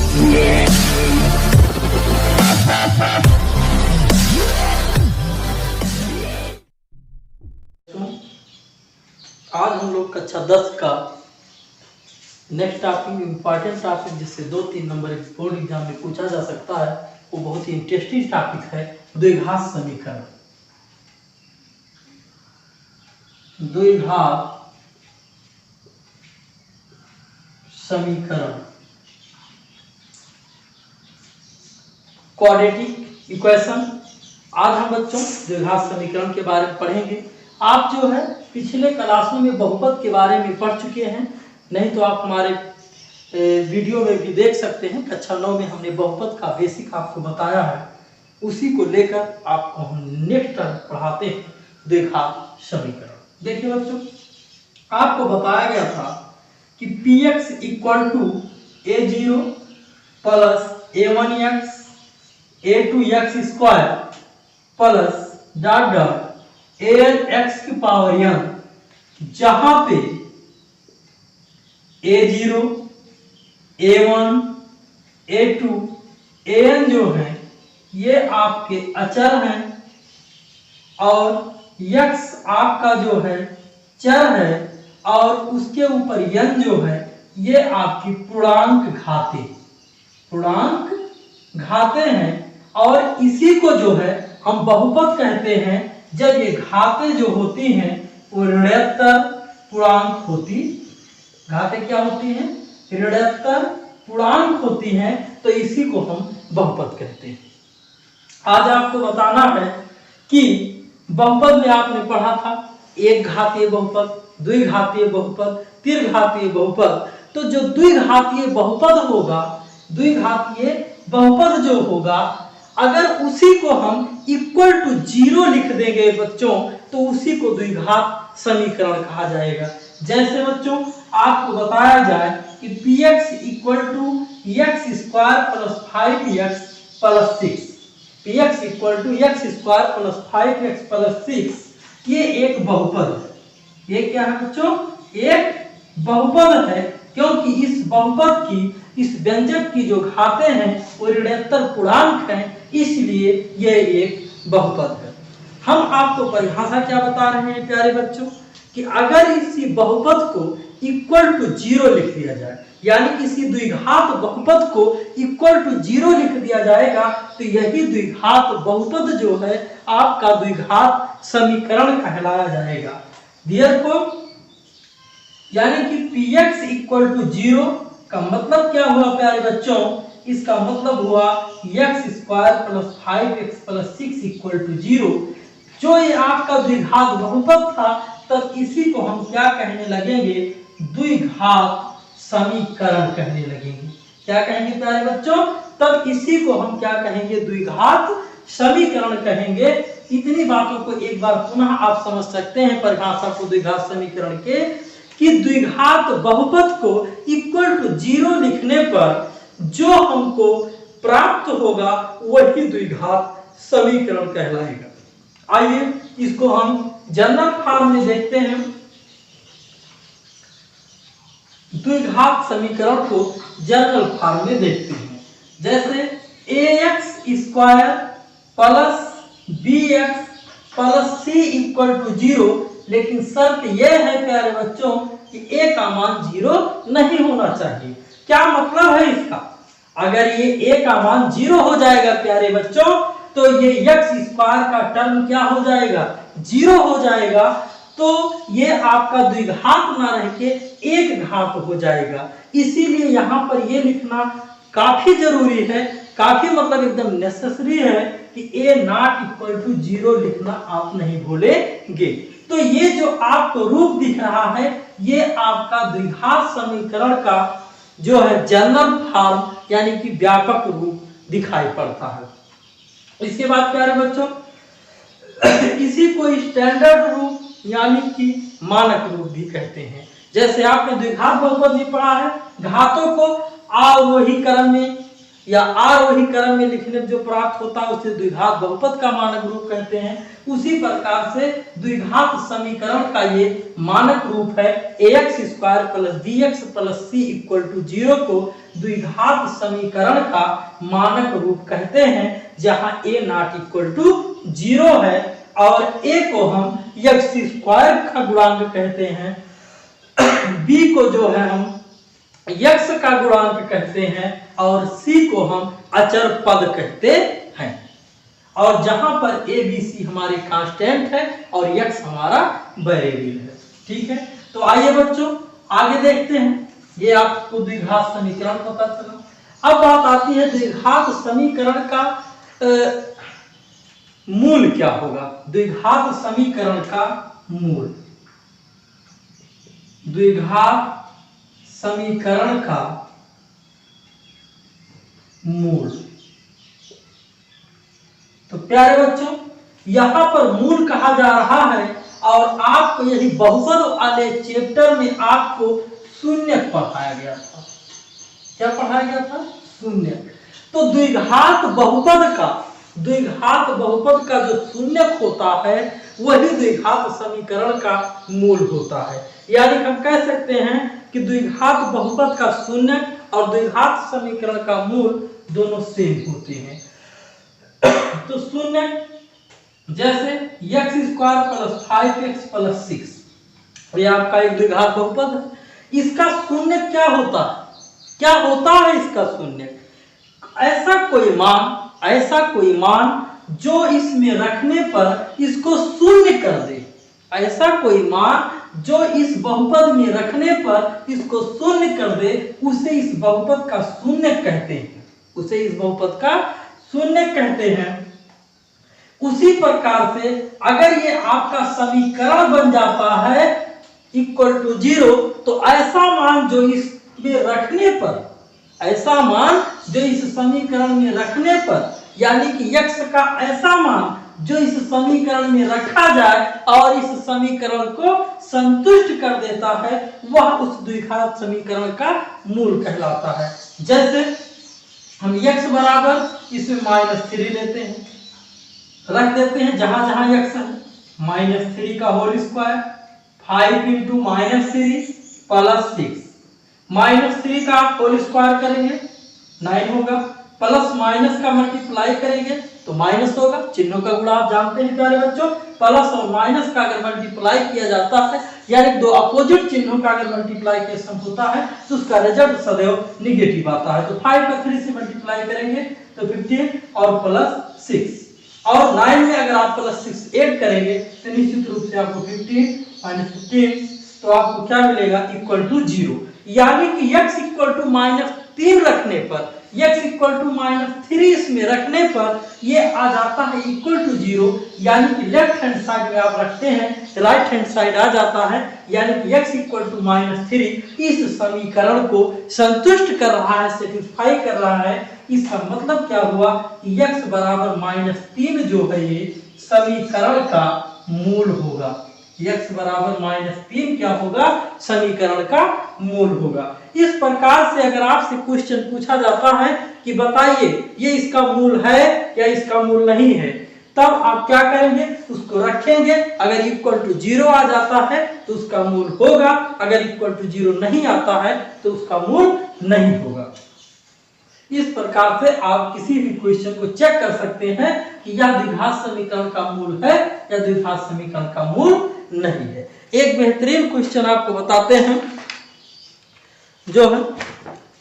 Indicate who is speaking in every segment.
Speaker 1: आज हम लोग कक्षा 10 का नेक्स्ट टॉपिक इम्पॉर्टेंट टॉपिक जिससे 2-3 नंबर बोर्ड एग्जाम में पूछा जा सकता है, वो बहुत ही इंटरेस्टिंग टॉपिक है द्विघात समीकरण। द्विघात समीकरण क्वाड्रेटिक इक्वेशन। आज हम बच्चों द्विघात समीकरण के बारे में पढ़ेंगे। आप जो है पिछले क्लासों में बहुपद के बारे में पढ़ चुके हैं, नहीं तो आप हमारे वीडियो में भी देख सकते हैं। कक्षा 9 में हमने बहुपद का बेसिक आपको बताया है, उसी को लेकर आपको हम नेक्स्ट पढ़ाते हैं द्विघात समीकरण। देखिए बच्चों, आपको बताया गया था कि px equal to a0 plus a1x a2x square plus dot dot an(x) की पावर n, जहां पे a0 a1 a2 an जो है ये आपके अचर हैं और x आपका जो है चर है और उसके ऊपर n जो है ये आपकी पूर्णांक घाते हैं। और इसी को जो है हम बहुपद कहते हैं जब ये घाते जो होती हैं वो ऋणात्तर पूर्णांक होती। घाते क्या होती हैं? ऋणात्तर पूर्णांक होती हैं, तो इसी को हम बहुपद कहते हैं। आज आपको बताना है कि बहुपद में आपने पढ़ा था एक घातीय बहुपद, द्विघातीय बहुपद, त्रिघातीय बहुपद। तो जो द्विघातीय बहुपद होगा, द्विघातीय बहुपद जो होगा, अगर उसी को हम इक्वल टू 0 लिख देंगे बच्चों, तो उसी को द्विघात समीकरण कहा जाएगा। जैसे बच्चों आपको बताया जाए कि px equal to x square plus 5x plus 6, px equal to x square plus 5x plus 6, ये एक बहुपद है। ये क्या है बच्चों? एक बहुपद है, क्योंकि इस बहुपद की, इस व्यंजक की जो घाते हैं वो ऋणात्तर पूर्णांक हैं, इसलिए यह एक बहुपद है। हम आपको परिभाषा क्या बता रहे हैं प्यारे बच्चों, कि अगर इसी बहुपद को इक्वल टू 0 लिख दिया जाए, यानी किसी द्विघात बहुपद को इक्वल टू 0 लिख दिया जाएगा, तो यही द्विघात बहुपद जो है आपका द्विघात समीकरण कहलाया जाएगा। Therefore, यानी कि px इक्वल टू 0 का मतलब क्या हुआ प्यारे बच्चों? इसका मतलब हुआ x square plus 5x plus 6 equal to 0। जो ये आपका द्विघात बहुपद था, तब इसी को हम क्या कहने लगेंगे? द्विघात समीकरण कहने लगेंगे। क्या कहेंगे प्यारे बच्चों? तब इसी को हम क्या कहेंगे? द्विघात समीकरण कहेंगे। इतनी बातों को एक बार पुनः आप समझ सकते हैं परिभाषा को द्विघात समीकरण के, कि द्विघात बहुपद को इक्वल टू 0 लिखने पर जो हमको प्राप्त होगा वही द्विघात समीकरण कहलाएगा। आइए इसको हम जनरल फॉर्म में देखते हैं। द्विघात समीकरण को जनरल फॉर्म में देखते हैं। जैसे ax square plus bx plus c equal to 0, लेकिन शर्त यह है प्यारे बच्चों कि a का मान 0 नहीं होना चाहिए। क्या मतलब है इसका? अगर ये a का मान 0 हो जाएगा प्यारे बच्चों, तो ये x स्क्वायर का टर्म क्या हो जाएगा? 0 हो जाएगा। तो ये आपका द्विघात ना रह के एक घात हो जाएगा। इसीलिए यहाँ पर ये लिखना काफी जरूरी है, काफी मतलब एकदम नेसेसरी है कि a नॉट इक्वल टू 0 लिखना आप नहीं भूलेंगे। तो ये जो आपको रूप दिख रहा है, ये आपका द्विघात समीकरण का जो है जनरल फॉर्म, यानी कि व्यापक रूप दिखाई पड़ता है। इसके बाद प्यारे बच्चों, इसी को स्टैंडर्ड रूप यानी कि मानक रूप भी कहते हैं। जैसे आपने द्विघात बहुपद भी पढ़ा है, घातों को अवरोही क्रम में या आर वही क्रम में लिखने में जो प्राप्त होता है उसे द्विघात बहुपद का मानक रूप कहते हैं। उसी प्रकार से द्विघात समीकरण का ये मानक रूप है ax square plus bx plus c equal to 0 को द्विघात समीकरण का मानक रूप कहते हैं, जहां a नॉट इक्वल टू 0 है और a को हम x स्क्वायर का गुणांक कहते हैं, b को जो है हम x का गुणांक कहते हैं और c को हम अचर पद कहते हैं। और जहां पर a b c हमारे कांस्टेंट है और x हमारा वेरिएबल है। ठीक है, तो आइए बच्चों आगे देखते हैं। ये आपको द्विघात समीकरण पता चला। अब बात आती है द्विघात समीकरण का मूल क्या होगा। द्विघात समीकरण का मूल, द्विघात समीकरण का मूल। तो प्यारे बच्चों यहां पर मूल कहा जा रहा है और आपको यही बहुपद वाले चैप्टर में आपको शून्य पढ़ाया गया था। क्या पढ़ाया गया था? शून्य। तो द्विघात बहुपद का जो शून्य होता है वही द्विघात समीकरण का मूल होता है। यानी हम कह सकते हैं कि द्विघात बहुपद का शून्य और द्विघात समीकरण का मूल दोनों सेम होते हैं। तो शून्य जैसे x square plus 5x plus 6 ये आपका एक द्विघात बहुपद है। इसका शून्य क्या होता है? क्या होता है इसका शून्य? ऐसा कोई मान जो इसमें रखने पर इसको शून्य कर दे। ऐसा कोई मान जो इस बहुपद में रखने पर इसको शून्य कर दे, उसे इस बहुपद का शून्य कहते हैं। उसे इस बहुपद का शून्य कहते हैं। उसी प्रकार से अगर ये आपका समीकरण बन जाता है इक्वल टू 0, तो ऐसा मान जो इसमें रखने पर, ऐसा मान जो इस समीकरण में रखने पर, यानी कि x का ऐसा मान जो इस समीकरण में रखा जाए और इस समीकरण को संतुष्ट कर देता है, वह उस द्विघात समीकरण का मूल कहलाता है। जैसे हम x बराबर इसमें -3 लेते हैं, रख देते हैं जहां जहां x है, -3 का होल स्क्वायर 5 इंटू -3 प्लस 6, -3 का आप होल स्क्वायर करेंगे 9 होगा, प्लस माइनस का मल्टीप्लाई करेंगे तो माइनस होगा। चिन्हों का गुणा आप जानते हैं प्यारे बच्चों, प्लस और माइनस का अगर मल्टीप्लाई किया जाता है, यानी दो अपोजिट चिन्हों का अगर मल्टीप्लिकेशन होता है तो उसका रिजल्ट सदैव निगेटिव आता है। तो 5 का 3 से मल्टीप्लाई करेंगे तो 15 और प्लस 6 और 9 में अगर आप प्लस 6 ऐड करेंगे तो निश्चित रूप से आपको 15 - 15 तो आपको क्या मिलेगा इक्वल टू 0। यानी कि x इक्वल टू -3 रखने पर, x इक्वल टू -3 इसमें रखने पर ये आ जाता है इक्वल टू 0। यानी कि लेफ्ट हैंड साइड में आप रखते हैं, राइट हैंड साइड आ जाता है। यानी कि x इक्वल टू -3 इस समीकरण को संतुष्ट कर रहा है, सेटिस्फाई कर रहा है। इसका मतलब क्या हुआ कि x बराबर -3 जो है ये समीकरण का मूल होगा। x बराबर -3 क्या होगा? समीकरण का मूल होगा। इस प्रकार से अगर आपसे क्वेश्चन पूछा जाता है कि बताइए ये इसका मूल है या इसका मूल नहीं है, तब आप क्या करेंगे? उसको रखेंगे। अगर इक्वल टू 0 आ जाता है तो उसका मूल होगा, अगर इक्वल टू 0 नहीं आता है तो उसका मूल नहीं होगा। इस प्रकार से आप किसी भी क्वेश्चन को चेक कर सकते हैं कि यह द्विघात समीकरण का मूल है या द्विघात समीकरण का मूल नहीं है। एक बेहतरीन क्वेश्चन आपको बताते हैं जो है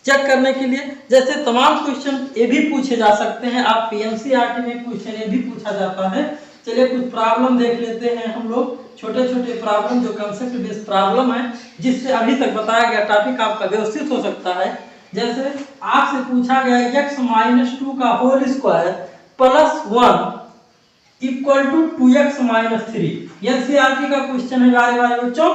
Speaker 1: चेक करने के लिए। जैसे तमाम क्वेश्चन ये भी पूछे जा सकते हैं, आप पीएमसीआरटी में क्वेश्चन ये भी पूछा जाता है। चलिए कुछ प्रॉब्लम देख लेते हैं हम लोग, छोटे छोटे प्रॉब्लम जो कंसेप्ट बेस्ड प्रॉब्लम है, जिससे अभी तक बताया गया टॉपिक आपका व्यवस्थित हो सकता है। जैसे आपसे पूछा गया x - 2 का whole square plus 1 equal to 2x - 3। NCERT का क्वेश्चन है प्यारे बच्चों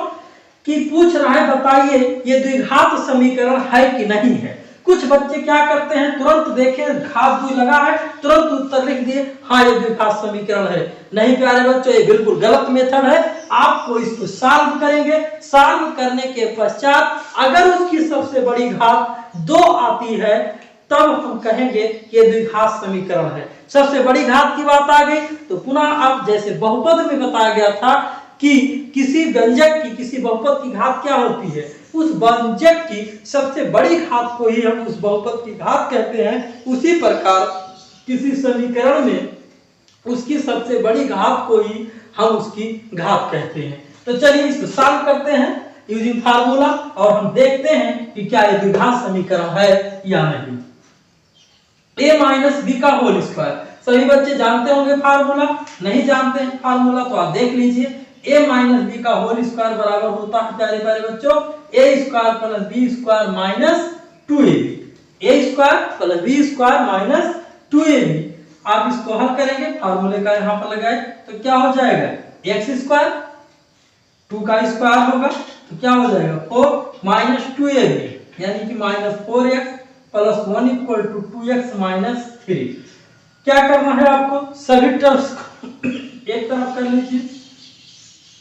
Speaker 1: कि पूछ रहा है बताइए ये द्विघात समीकरण है कि नहीं है। कुछ बच्चे क्या करते हैं, तुरंत देखे घात द्वि लगा है, तुरंत उत्तर लिख दिए हाँ ये द्विघात समीकरण है। नहीं प्यारे बच्चों, ये बिल्कुल गलत मेथड है। आपको इसको सॉल्व करेंगे, सॉल्व करने के पश्चात अगर उसकी सबसे बड़ी घात 2 आती है तब हम कहेंगे कि ये द्विघात समीकरण है। सबसे बड़ी घात की बात आ गई तो पुनः अब जैसे बहुपद में बताया गया था कि किसी व्यंजक की किसी बहुपद की घात क्या होती है, उस व्यंजक की सबसे बड़ी घात को ही हम उस बहुपद की घात कहते हैं। उसी प्रकार किसी समीकरण में उसकी सबसे बड़ी घात को ही हम उसकी घात कहते हैं। तो चलिए इसको सॉल्व करते हैं यूजिंग फार्मूला और हम देखते हैं कि क्या ये द्विघात समीकरण है या नहीं। a माइनस बी का होल स्क्वायर, सभी बच्चे जानते होंगे फार्मूला, नहीं जानते हैं फार्मूला तो आप देख लीजिए। a माइनस बी का होल स्क्वायर बराबर होता है प्यारे प्यारे बच्चों a square plus B square minus 2ab, a square plus B square minus 2ab। आप इसको हल करेंगे, फार्मूले का यहाँ पर लगाए तो क्या हो जाएगा, x स्क्वायर 2 का स्क्वायर होगा तो क्या हो जाएगा 4 माइनस 2ab यानी कि minus 4x plus 1 equal to 2x minus 3। क्या करना है आपको, सभी टर्म्स एक तरफ कर लीजिए,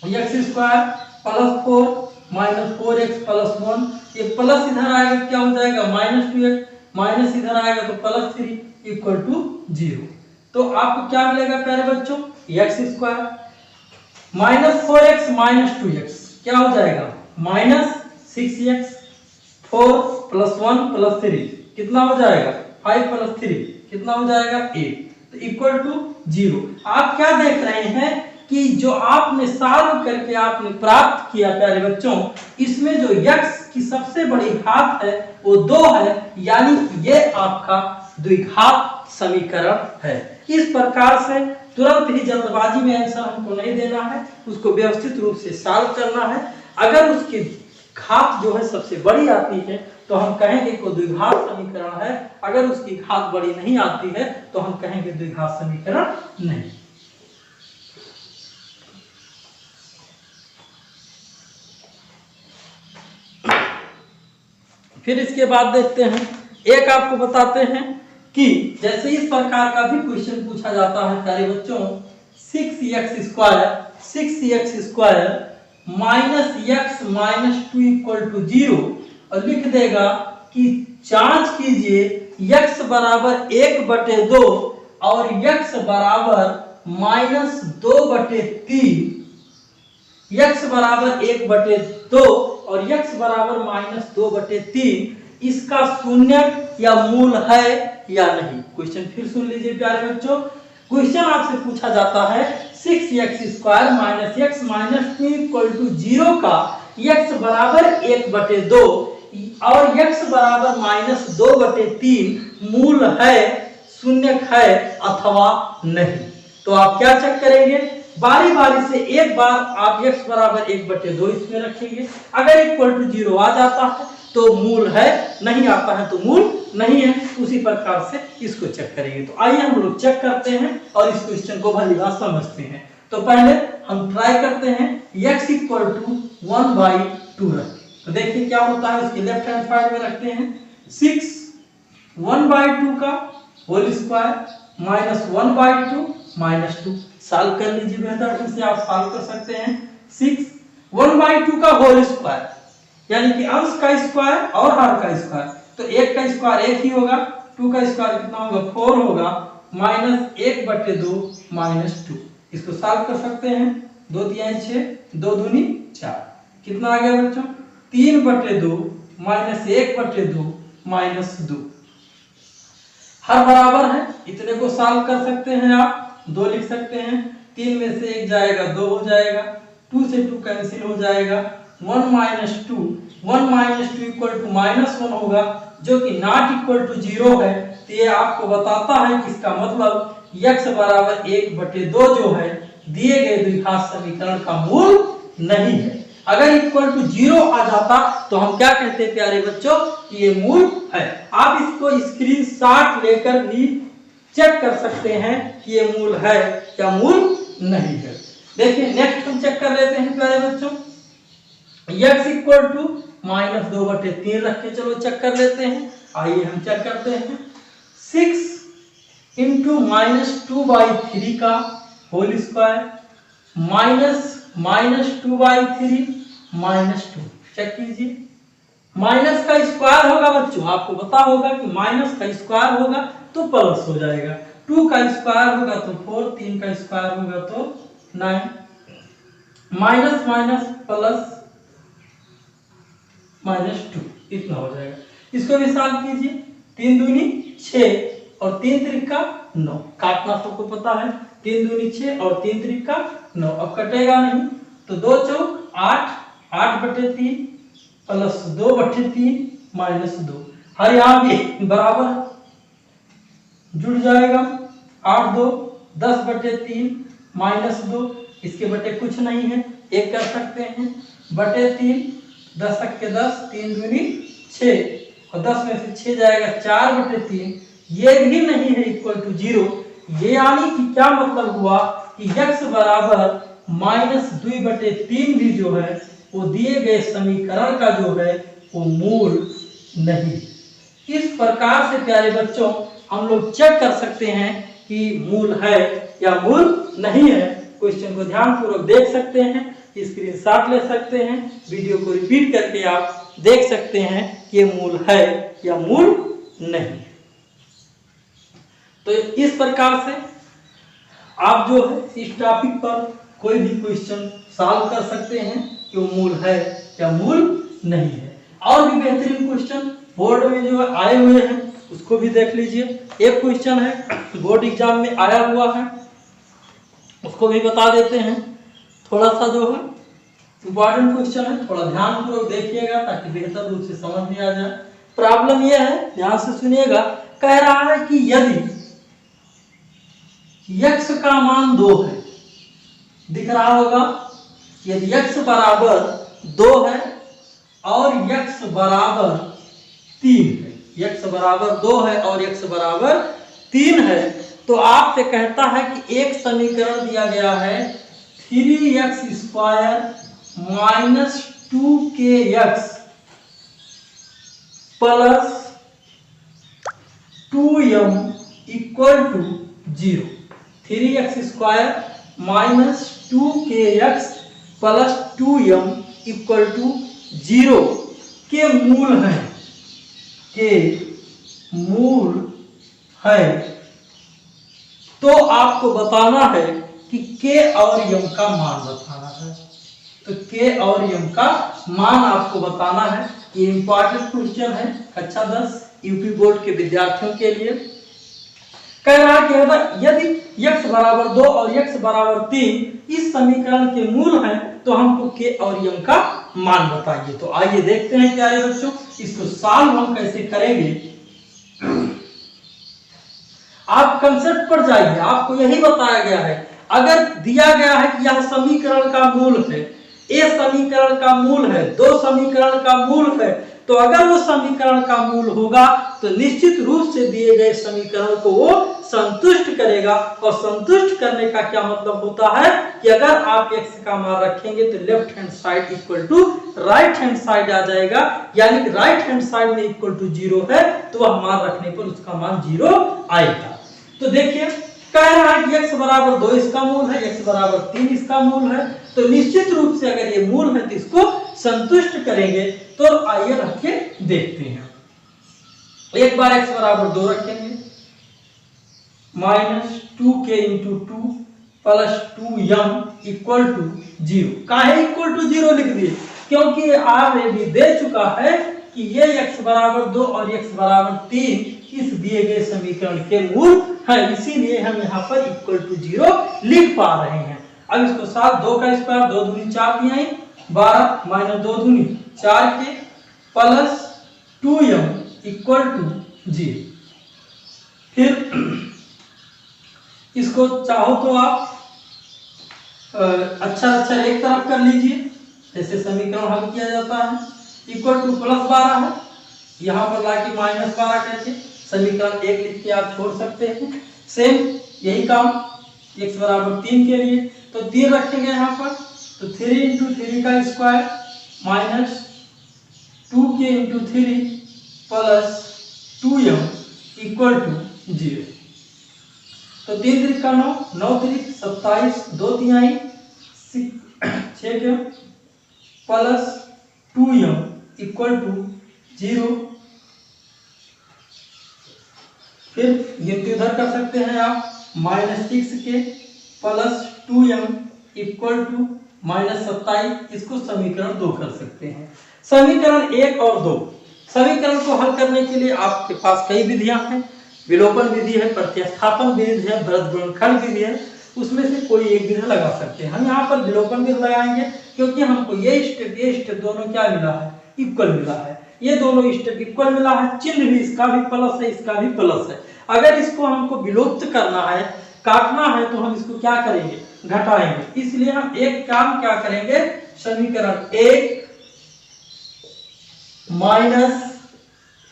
Speaker 1: x square plus 4 minus 4x plus 1, ये प्लस इधर आएगा क्या हो जाएगा माइनस 2x, माइनस इधर आएगा तो प्लस 3 इक्वल टू 0। तो आपको क्या मिलेगा प्यारे बच्चों, x square minus 4x minus 2x क्या हो जाएगा माइनस 6x, 4 प्लस 1 प्लस 3 कितना हो जाएगा 5 प्लस 3 कितना हो जाएगा 8, तो इक्वल टू 0। आप क्या देख रहे हैं कि जो आपने सॉल्व करके आपने प्राप्त किया प्यारे बच्चों, इसमें जो x की सबसे बड़ी घात है वो 2 है, यानी ये आपका द्विघात समीकरण है। इस प्रकार से तुरंत ही जल्दबाजी में आंसर हमको नहीं देना है, उसको व्यवस्थित रूप से सॉल्व करना है। अगर उसकी घात जो है सबसे बड़ी आती है तो हम कहेंगे को द्विघात समीकरण है, अगर उसकी घात बड़ी नहीं आती है तो हम कहेंगे द्विघात समीकरण नहीं। फिर इसके बाद देखते हैं, एक आपको बताते हैं कि जैसे इस प्रकार का भी क्वेश्चन पूछा जाता है प्यारे बच्चों, 6x square minus x minus 2 equal to 0 और लिख देगा कि जांच कीजिए x बराबर 1/2 और x बराबर माइनस 2/3, x बराबर 1/2 और x बराबर माइनस 2/3 इसका शून्य या मूल है या नहीं। क्वेश्चन फिर सुन लीजिए प्यारे बच्चों, क्वेश्चन आपसे पूछा जाता है 6x square minus x minus 2 equal to 0 का x बराबर 1/2 और x बराबर माइनस 2/3 मूल है, शून्य है अथवा नहीं। तो आप क्या चेक करेंगे, बारी बारी से एक बार आप x बराबर 1/2 इसमें रखेंगे, अगर इक्वल टू 0 आ जाता है तो मूल है, नहीं आता है तो मूल नहीं है, उसी प्रकार से इसको चेक करेंगे। तो आइए हम लोग चेक करते हैं और इस क्वेश्चन को भली बात समझते हैं। तो पहले हम ट्राई करते हैं x इक्वल टू 1/2 रखें, तो देखिए क्या होता है, इसके लेफ्ट हैंड साइड में रखते हैं 6 1/2 का whole square minus 1/2 minus 2, solve कर लीजिए, बेहतर ढंग से आप सॉल्व कर सकते हैं। 6 1/2 का होल स्क्वायर यानी कि अंश का स्क्वायर और हर का स्क्वायर, तो 1 का स्क्वायर 1 ही होगा, 2 का स्क्वायर कितना होगा 4 होगा, माइनस 1/2 माइनस 2, इसको सॉल्व कर सकते हैं। 2 3 6 2 दूनी 4 कितना आ गया बच्चों 3/2 माइनस 1/2 माइनस 2, हर बराबर है, इतने को सॉल्व कर सकते हैं आप, 2 लिख सकते हैं, 3 में से 1 जाएगा 2 हो जाएगा, 2 से 2 कैंसिल हो जाएगा, 1 माइनस 2 इक्वल टू माइनस 1 होगा जो कि नॉट इक्वल टू 0 है। तो ये आपको बताता है कि इसका मतलब x बराबर 1/2 जो है दिए गए द्विघात समीकरण का मूल नहीं है। अगर इक्वल टू 0 आ जाता तो हम क्या कहते हैं प्यारे बच्चों कि ये मूल है। आप इसको स्क्रीनशॉट लेकर भी चेक कर सकते हैं कि ये मूल है या मूल नहीं है। देखिए नेक्स्ट हम चेक कर लेते हैं प्यारे बच्चों, x इक्वल टू माइनस 2/3 रख के चलो चेक कर लेते हैं। आइए हम चेक करते हैं, 6 इंटू माइनस 2/3 का whole square minus 2/3 minus 2, check कीजिए माइनस का स्क्वायर होगा बच्चों, आपको पता होगा कि माइनस का स्क्वायर होगा तो प्लस हो जाएगा, 2 का स्क्वायर होगा तो 4, 3 का स्क्वायर होगा तो 9, माइनस माइनस प्लस -2 इतना हो जाएगा। इसको भी सॉल्व कीजिए, 3 दूनी 6 और 3 त्रिका 9, काटना सबको पता है, 3 दूनी 6 और 3 त्रिका 9, अब कटेगा नहीं तो 2 चौक 8, 8/3 प्लस 2/3 -2, हर यहाँ भी बराबर जुड़ जाएगा, 8 2 10/3 -2, इसके बटे कुछ नहीं है, एक कर सकते हैं, बटे 3 10 के 10, 3 दूनी 6 और 10 में से 6 जाएगा 4/3, ये भी नहीं है इक्वल टू 0, ये यानी कि क्या मतलब हुआ कि x बराबर -2/3 भी जो है वो दिए गए समीकरण का जो है वो मूल नहीं। इस प्रकार से प्यारे बच्चों हम लोग चेक कर सकते हैं कि मूल है या मूल नहीं है। क्वेश्चन को ध्यान पूर्वक देख सकते हैं, स्क्रीनशॉट ले सकते हैं, वीडियो को रिपीट करके आप देख सकते हैं कि ये मूल है या मूल नहीं। तो इस प्रकार से आप जो है इस टॉपिक पर कोई भी क्वेश्चन सॉल्व कर सकते हैं कि वो मूल है या मूल नहीं है। और भी बेहतरीन क्वेश्चन बोर्ड में जो है आए हुए हैं उसको भी देख लीजिए। एक क्वेश्चन है बोर्ड एग्जाम में आया हुआ है, उसको भी बता देते हैं। थोड़ा सा जो है इम्पोर्टेंट क्वेश्चन है, थोड़ा ध्यान पूर्वक देखिएगा ताकि बेहतर रूप से समझ में आ जाए। प्रॉब्लम यह है, ध्यान से सुनिएगा, कह रहा है कि यदि x का मान 2 है, दिख रहा होगा, यदि x बराबर 2 है और x बराबर 3 है, x बराबर 2 है और x बराबर 3 है, तो आपसे कहता है कि एक समीकरण दिया गया है 3x² - 2kx plus 2m equal to 0। 3x² - 2kx plus 2m equal to 0 के मूल है, के मूल है। तो आपको बताना है कि k और m का मान बताना है। तो k और m का मान आपको बताना है। ये इंपॉर्टेंट क्वेश्चन है कक्षा 10 यूपी बोर्ड के विद्यार्थियों के लिए। कह रहा है कि यदि x बराबर 2 और x बराबर 3 इस समीकरण के मूल हैं तो हमको k और m का मान बताइए। तो आइए देखते हैं प्यारे बच्चों इसको सॉल्व हम कैसे करेंगे। आप कंसेप्ट पर जाइए, आपको यही बताया गया है। अगर दिया गया है कि यह समीकरण का मूल है, ए समीकरण का मूल है, 2 समीकरण का मूल है, तो अगर वो समीकरण का मूल होगा तो निश्चित रूप से दिए गए समीकरण को वो संतुष्ट करेगा। और संतुष्ट करने का क्या मतलब होता है कि अगर आप x का मान रखेंगे तो left hand side equal to right hand side आ जाएगा, यानी कि राइट हैंड साइड में इक्वल टू 0 है तो वह मान रखने पर उसका मान 0 आएगा। तो देखिए कह रहा है कि x बराबर 2 इसका मूल है, x बराबर 3 इसका मूल है, तो निश्चित रूप से अगर ये मूल है तो इसको संतुष्ट करेंगे। तो आइए रख के देखते हैं। एक बार x बराबर 2 रखेंगे, -2k × 2 plus 2m equal to 0। काहे इक्वल टू 0 लिख दिए? क्योंकि ऑलरेडी दे चुका है कि ये x बराबर 2 और x बराबर 3 इस दिए गए समीकरण के मूल है, इसीलिए हम यहाँ पर इक्वल टू 0 लिख पा रहे हैं। अब इसको साथ 2 का स्क्वायर 2 दूनी 4 दिया 12 माइनस 2 दूनी 4 के प्लस 2m इक्वल टू 0। फिर इसको चाहो तो आप अच्छा एक तरफ कर लीजिए, जैसे समीकरण हल किया जाता है। इक्वल टू +12 है, यहाँ पर लाके -12 करके समीकरण 1 लिख के आप छोड़ सकते हैं। सेम यही काम x बराबर 3 के लिए, तो 3 रखेंगे यहाँ पर, तो 3 × 3 का square minus 2k × 3 plus 2m equal to 0। तो 3 3 का 9, 9 3 27, 2 तिहाई 6 के प्लस 2m इक्वल टू 0। फिर गिनती उधर कर सकते हैं आप, -6k plus 2m equal to -27। इसको समीकरण 2 कर सकते हैं। समीकरण 1 और 2, समीकरण को हल करने के लिए आपके पास कई विधियां हैं। विलोपन विधि है, प्रतिस्थापन विधि है, वृत्त गुणनखंड विधि है, उसमें से कोई एक विधि लगा सकते हैं। हम यहाँ पर विलोपन विधि लगाएंगे क्योंकि हमको ये स्टेप दोनों क्या मिला है, इक्वल मिला है। ये दोनों स्टेप इक्वल मिला है, चिन्ह भी इसका भी प्लस है, इसका भी प्लस है। अगर इसको हमको विलुप्त करना है, काटना है, तो हम इसको क्या करेंगे, घटाएंगे। इसलिए हम एक काम क्या करेंगे, समीकरण 1 माइनस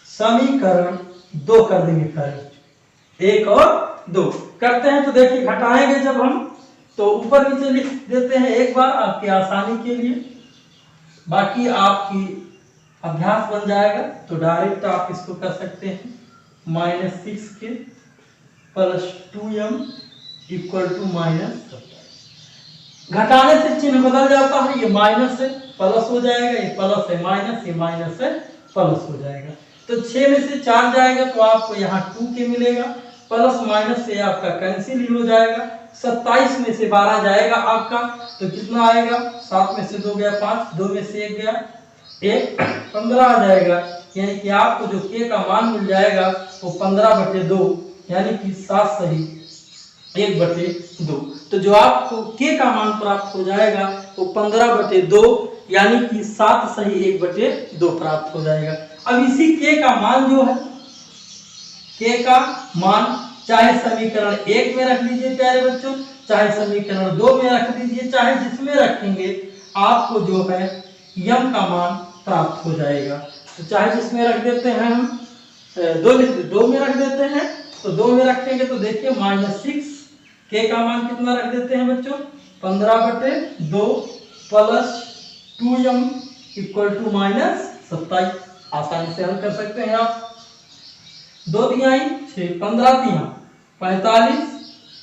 Speaker 1: समीकरण 2 कर देंगे। पहले 1 और 2 करते हैं तो देखिए घटाएंगे जब हम, तो ऊपर नीचे लिख देते हैं एक बार आपकी आसानी के लिए, बाकी आपकी अभ्यास बन जाएगा। तो डायरेक्ट आप इसको कर सकते हैं, -6k plus 2m equal to -27। घटाने से चिन्ह बदल जाता है, ये माइनस से प्लस हो जाएगा, ये प्लस है माइनस, ये माइनस से प्लस हो जाएगा। तो 6 में से 4 जाएगा तो आपको यहाँ 2k मिलेगा, प्लस माइनस से आपका कैंसिल ही हो जाएगा। 27 में से 12 जाएगा आपका, तो कितना आएगा, 7 में से 2 गया 5, 2 में से 1 गया 1, 15 आ जाएगा। यानी कि आपको जो k का मान मिल जाएगा वो 15/2, यानी कि 7 सही 1/2। तो जो आपको k का मान प्राप्त हो जाएगा वो 15/2, यानी कि 7 सही 1/2 प्राप्त हो जाएगा। अब इसी k का मान जो है, k का मान चाहे समीकरण 1 में रख लीजिए प्यारे बच्चों, चाहे समीकरण 2 में रख दीजिए, चाहे जिसमें रखेंगे आपको जो है m का मान प्राप्त हो जाएगा। तो चाहे जिसमें रख देते हैं हम, 2 में रख देते हैं, तो 2 में रखेंगे तो देखिए -6 k का मान कितना रख देते हैं बच्चों, 15/2 प्लस 2m इक्वल टू -27। आसानी से हल कर सकते हैं आप। 2 तिहाई 6, 15 तिहाई 45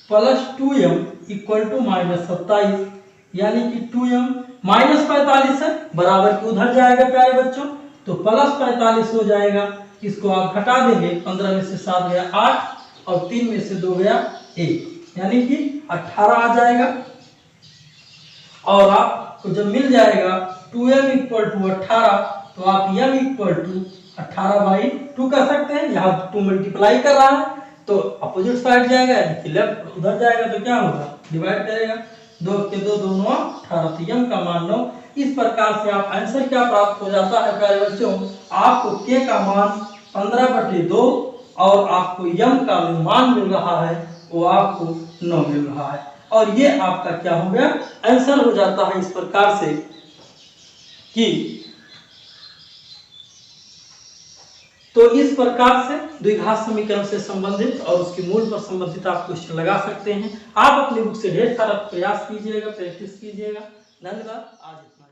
Speaker 1: प्लस 2m इक्वल टू -27, यानी कि 2m -45 है, बराबर के उधर जाएगा प्यारे बच्चों, तो प्लस 45 हो जाएगा। इसको आप घटा देंगे, 15 में से 7 गया 8 और 3 में से 2 गया 1, यानी कि 18 आ जाएगा। और आपको जब मिल जाएगा 2m इक्वल टू 18, तो आप m इक्वल टू 18/2 कर सकते हैं। यहाँ 2 मल्टीप्लाई कर रहा है तो अपोजिट साइड जाएगा, यानी कि लेफ्ट उधर जाएगा, तो क्या होगा, डिवाइड करेगा, 2 के 2 दोनों 18, तो m का मान 9। इस प्रकार से आप आंसर क्या प्राप्त हो जाता है प्यारे बच्चों, आपको k का मान 15/2 और आपको m का मान मिल रहा है वो आपको 9 मिल रहा है। और ये आपका क्या हो गया, आंसर हो जाता है इस प्रकार से कि, तो इस प्रकार से द्विघात समीकरण से संबंधित और उसके मूल पर संबंधित आप क्वेश्चन लगा सकते हैं। आप अपनी बुक से ढेर सारा प्रयास कीजिएगा, प्रैक्टिस कीजिएगा। धन्यवाद। आज इतना।